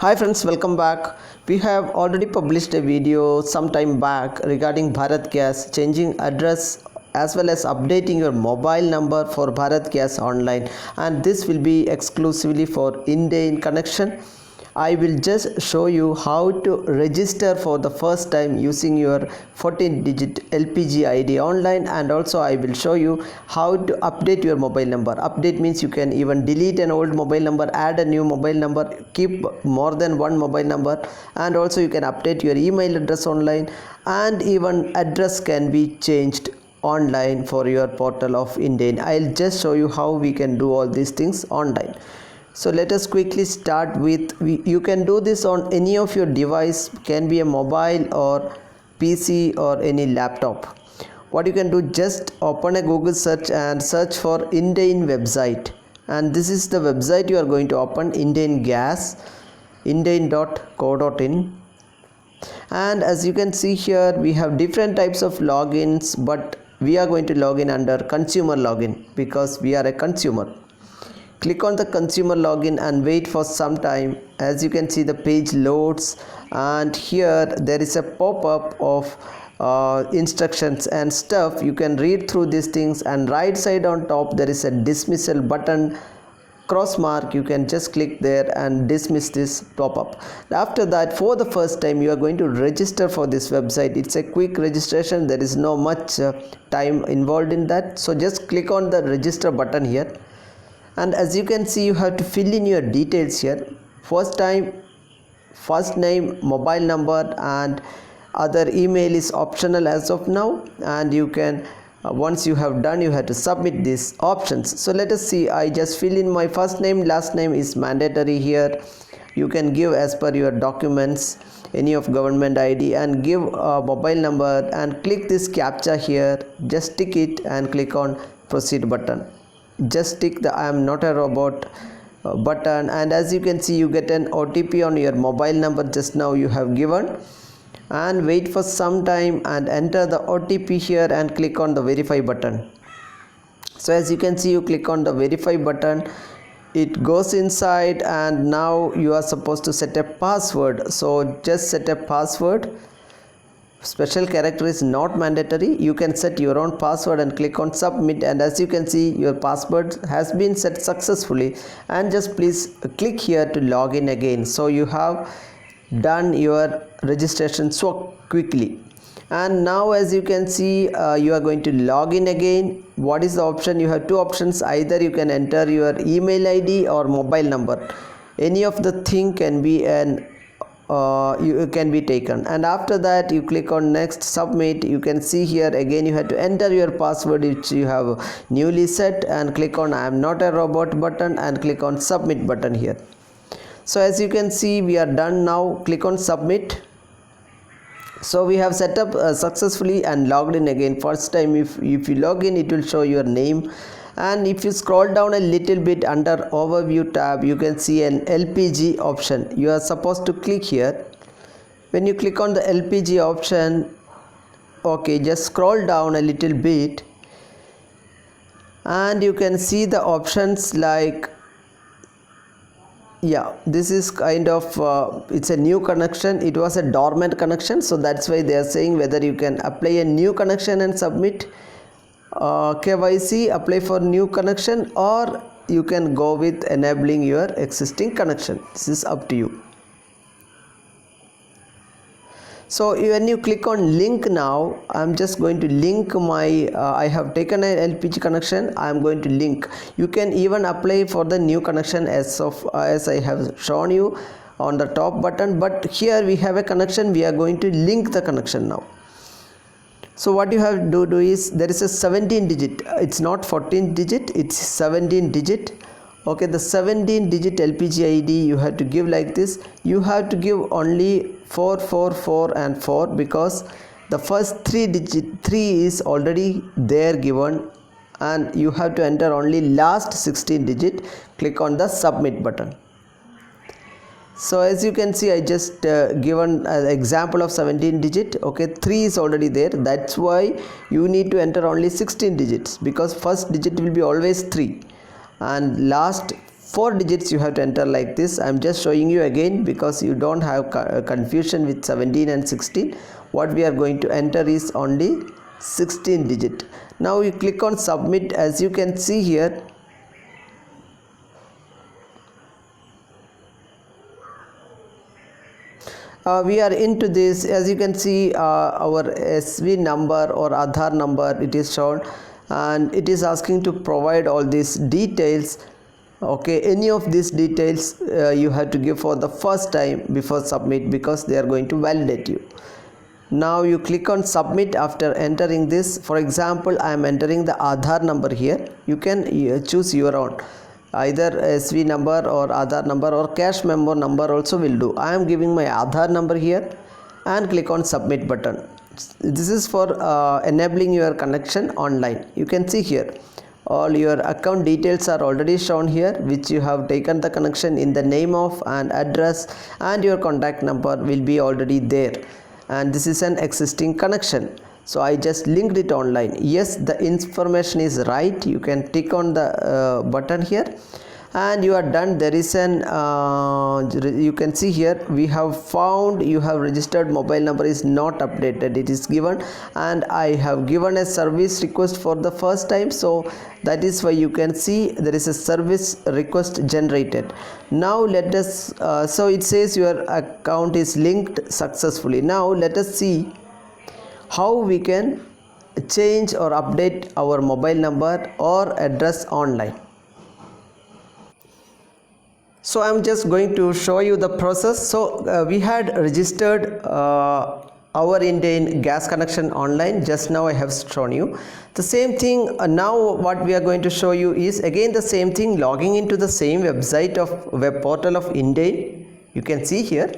Hi friends, welcome back. We have already published a video some time back regarding Bharat Gas changing address as well as updating your mobile number for Bharat Gas online, and this will be exclusively for Indane connection. I will just show you how to register for the first time using your 14-digit LPG ID online, and also I will show you how to update your mobile number. Update means you can even delete an old mobile number, add a new mobile number, keep more than one mobile number, and also you can update your email address online, and even address can be changed online for your portal of Indane. I'll just show you how we can do all these things online. So let us quickly start with, you can do this on any of your device, can be a mobile or PC or any laptop. What you can do, just open a Google search and search for Indane website, and this is the website you are going to open, Indane Gas, indane.co.in. and as you can see here, we have different types of logins, but we are going to log in under consumer login because we are a consumer. Click on the consumer login and wait for some time. As you can see, the page loads, and here there is a pop-up of instructions and stuff. You can read through these things, and right side on top there is a dismissal button, cross mark. You can just click there and dismiss this pop-up. After that, for the first time you are going to register for this website. It's a quick registration, there is no much time involved in that, so just click on the register button here. And as you can see, you have to fill in your details here. First name, mobile number, and other email is optional as of now, and you can once you have done, you have to submit these options. So let us see. I just fill in my first name, last name is mandatory here. You can give as per your documents, any of government ID, and give a mobile number and click this captcha here. Just tick it and click on proceed button. Just tick the I am not a robot button, and as you can see, you get an OTP on your mobile number just now you have given, and wait for some time and enter the OTP here and click on the verify button. So as you can see, you click on the verify button, it goes inside, and now you are supposed to set a password. So just set a password. Special character is not mandatory. You can set your own password and click on submit, and as you can see, your password has been set successfully, and just please click here to log in again. So you have done your registration so quickly, and now as you can see, you are going to log in again. What is the option? You have two options. Either you can enter your email ID or mobile number. Any of the thing can be an you can be taken, and after that you click on next, submit. You can see here again you have to enter your password which you have newly set, and click on I am not a robot button and click on submit button here. So as you can see, we are done now. Click on submit. So we have set up successfully and logged in again. First time if you log in, it will show your name, and if you scroll down a little bit under overview tab, you can see an LPG option. You are supposed to click here. When you click on the LPG option, okay, just scroll down a little bit, and you can see the options like, yeah, this is kind of it's a new connection. It was a dormant connection, so that's why they are saying whether you can apply a new connection and submit KYC, apply for new connection, or you can go with enabling your existing connection. This is up to you. So when you click on link now, I'm just going to link my I have taken an LPG connection. I'm going to link. You can even apply for the new connection as I have shown you on the top button, but here we have a connection. We are going to link the connection now. So what you have to do is, there is a 17 digit, it's not 14 digit, it's 17 digit. Okay, the 17 digit LPG ID you have to give like this. You have to give only 444 and 4, because the first 3 is already there given, and you have to enter only last 16 digit. Click on the submit button. So as you can see, I just given an example of 17 digit. Okay, 3 is already there, that's why you need to enter only 16 digits, because first digit will be always 3 and last 4 digits you have to enter like this. I'm just showing you again because you don't have confusion with 17 and 16. What we are going to enter is only 16 digit. Now you click on submit. As you can see here, we are into this. As you can see, our SV number or Aadhaar number, it is shown, and it is asking to provide all these details. Okay, any of these details you have to give for the first time before submit, because they are going to validate you. Now you click on submit after entering this. For example, I am entering the Aadhaar number here. You can choose your own, either SV number or Aadhaar number or cash memo number also will do. I am giving my Aadhaar number here and click on submit button. This is for enabling your connection online. You can see here all your account details are already shown here, which you have taken the connection in the name of and address, and your contact number will be already there, and this is an existing connection. So I just linked it online. Yes, the information is right. You can tick on the button here and you are done. There is an you can see here, we have found you have registered mobile number is not updated. It is given, and I have given a service request for the first time, so that is why you can see there is a service request generated. Now let us so it says your account is linked successfully. Now let us see how we can change or update our mobile number or address online. So I'm just going to show you the process. So we had registered our Indane gas connection online. Just now I have shown you the same thing. Now what we are going to show you is again the same thing, logging into the same website of web portal of Indane. You can see here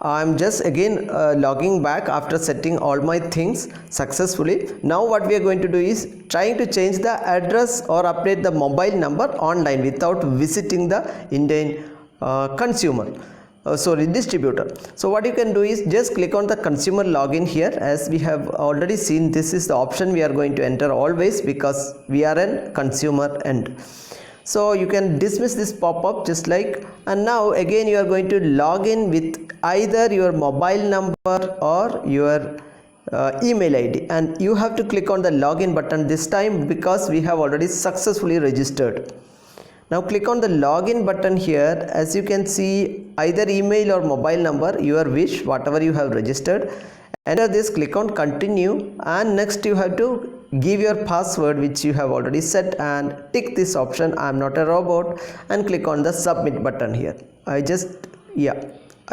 I'm just again logging back after setting all my things successfully. Now what we are going to do is trying to change the address or update the mobile number online without visiting the Indane distributor. So what you can do is just click on the consumer login here. As we have already seen, this is the option we are going to enter always because we are a consumer end. So you can dismiss this pop-up just like, and now again you are going to log in with either your mobile number or your email ID, and you have to click on the login button this time because we have already successfully registered. Now click on the login button here. As you can see, either email or mobile number, your wish, whatever you have registered. Enter this, click on continue, and next you have to give your password which you have already set and tick this option, I am not a robot, and click on the submit button here.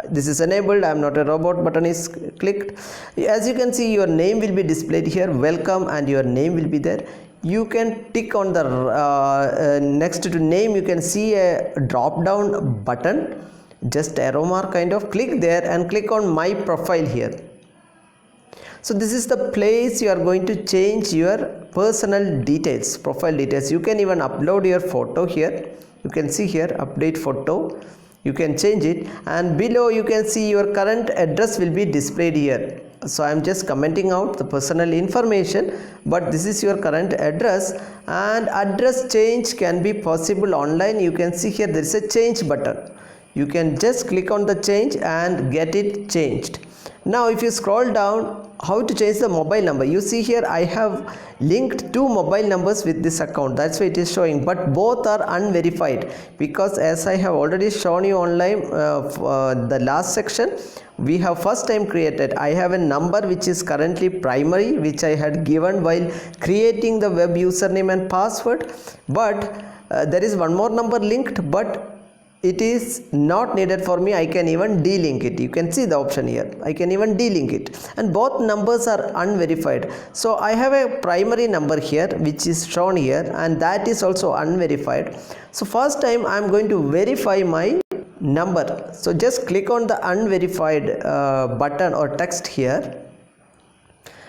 This is enabled, I am not a robot button is clicked. As you can see, your name will be displayed here, welcome, and your name will be there. You can tick on the next to name, you can see a drop down button, just arrow mark kind of, click there and click on my profile here. So this is the place you are going to change your personal details, profile details. You can even upload your photo here. You can see here update photo. You can change it, and below you can see your current address will be displayed here. So I am just commenting out the personal information, but this is your current address, and address change can be possible online. You can see here there is a change button. You can just click on the change and get it changed. Now if you scroll down, how to change the mobile number, you see here I have linked two mobile numbers with this account, that's why it is showing, but both are unverified because as I have already shown you online the last section, we have first time created. I have a number which is currently primary, which I had given while creating the web username and password, but there is one more number linked, but it is not needed for me. I can even delink it. You can see the option here, I can even delink it, and both numbers are unverified. So I have a primary number here which is shown here, and that is also unverified. So first time I am going to verify my number. So just click on the unverified button or text here,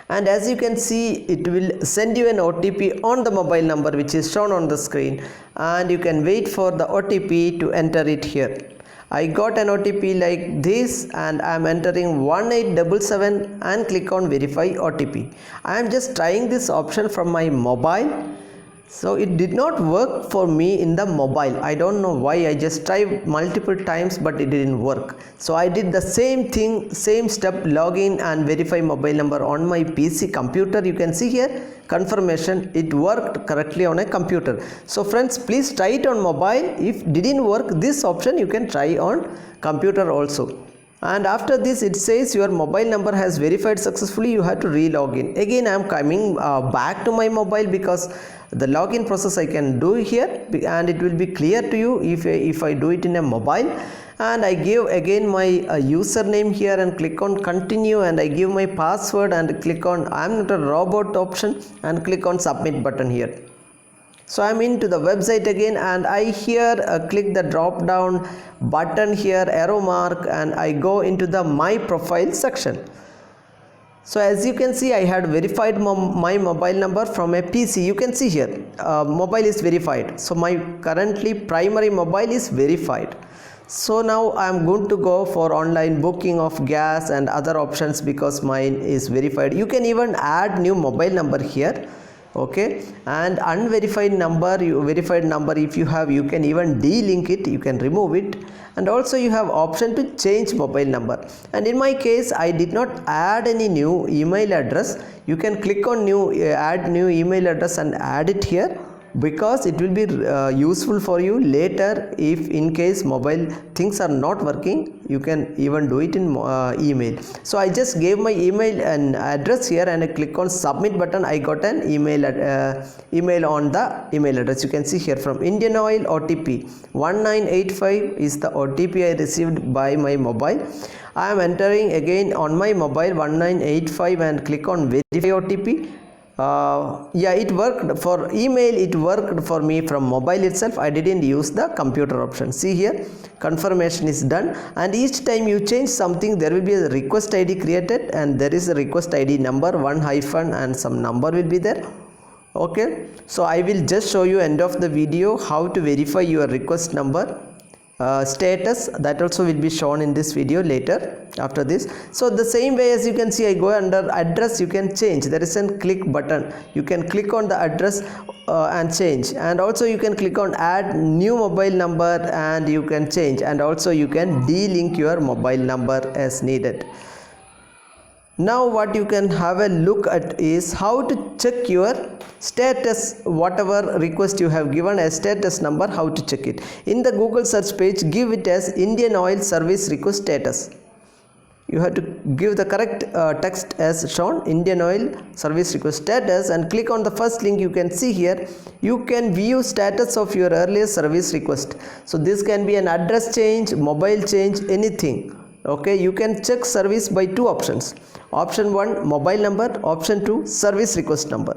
and as you can see it will send you an OTP on the mobile number which is shown on the screen, and you can wait for the OTP to enter it here. I got an OTP like this, and I am entering 1877 and click on verify OTP. I am just trying this option from my mobile. So it did not work for me in the mobile. I don't know why. I just tried multiple times but it didn't work. So I did the same thing, same step, login and verify mobile number on my PC computer. You can see here confirmation, it worked correctly on a computer. So friends, please try it on mobile. If didn't work this option, you can try on computer also. And after this it says your mobile number has verified successfully, you have to re-log in. Again I am coming back to my mobile because the login process I can do here and it will be clear to you if I do it in a mobile. And I give again my username here and click on continue, and I give my password and click on I am not a robot option and click on submit button here. So I'm into the website again, and I here click the drop down button here, arrow mark, and I go into the my profile section. So as you can see, I had verified my mobile number from a PC. You can see here mobile is verified. So my currently primary mobile is verified. So now I am going to go for online booking of gas and other options because mine is verified. You can even add new mobile number here. Okay, and unverified number, verified number if you have, you can even delink it, you can remove it, and also you have option to change mobile number. And in my case I did not add any new email address. You can click on new add new email address and add it here, because it will be useful for you later. If in case mobile things are not working, you can even do it in email. So I just gave my email and address here and I click on submit button. I got an email on the email address. You can see here from Indian Oil, OTP 1985 is the OTP I received by my mobile. I am entering again on my mobile 1985 and click on verify OTP. Yeah, it worked for email, it worked for me from mobile itself. I didn't use the computer option. See here, confirmation is done, and each time you change something there will be a request ID created, and there is a request ID number, 1 hyphen and some number will be there. Okay, so I will just show you end of the video how to verify your request number. Status, that also will be shown in this video later after this. So the same way, as you can see, I go under address, you can change. There is a click button, you can click on the address and change, and also you can click on add new mobile number and you can change, and also you can delink your mobile number as needed. Now what you can have a look at is how to check your status, whatever request you have given as status number, how to check it. In the Google search page, give it as Indian Oil service request status. You have to give the correct text as shown, Indian Oil service request status, and click on the first link. You can see here you can view status of your earlier service request. So this can be an address change, mobile change, anything. Okay, you can check service by two options. Option 1 mobile number, option 2 service request number.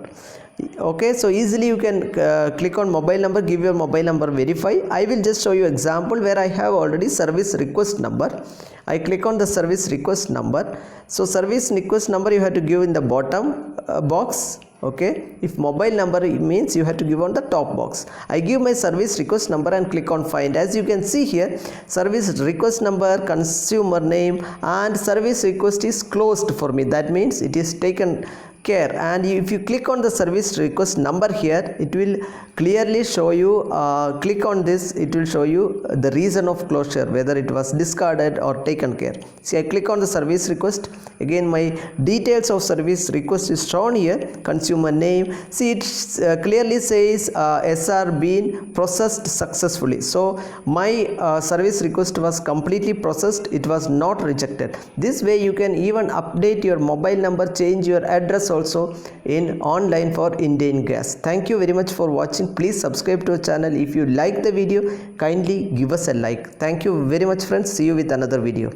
Okay, so easily you can click on mobile number, give your mobile number, verify. I will just show you example where I have already service request number. I click on the service request number. So service request number you have to give in the bottom box. Okay, if mobile number means you have to give on the top box. I give my service request number and click on find. As you can see here, service request number, consumer name, and service request is closed for me. That means it is taken care. And if you click on the service request number here, it will clearly show you, click on this, it will show you the reason of closure, whether it was discarded or taken care. See, I click on the service request. Again, my details of service request is shown here, consumer name. See, it clearly says SR been processed successfully. So my service request was completely processed, it was not rejected. This way you can even update your mobile number, change your address also in online for Indane gas. Thank you very much for watching. Please subscribe to our channel. If you like the video, kindly give us a like. Thank you very much friends. See you with another video.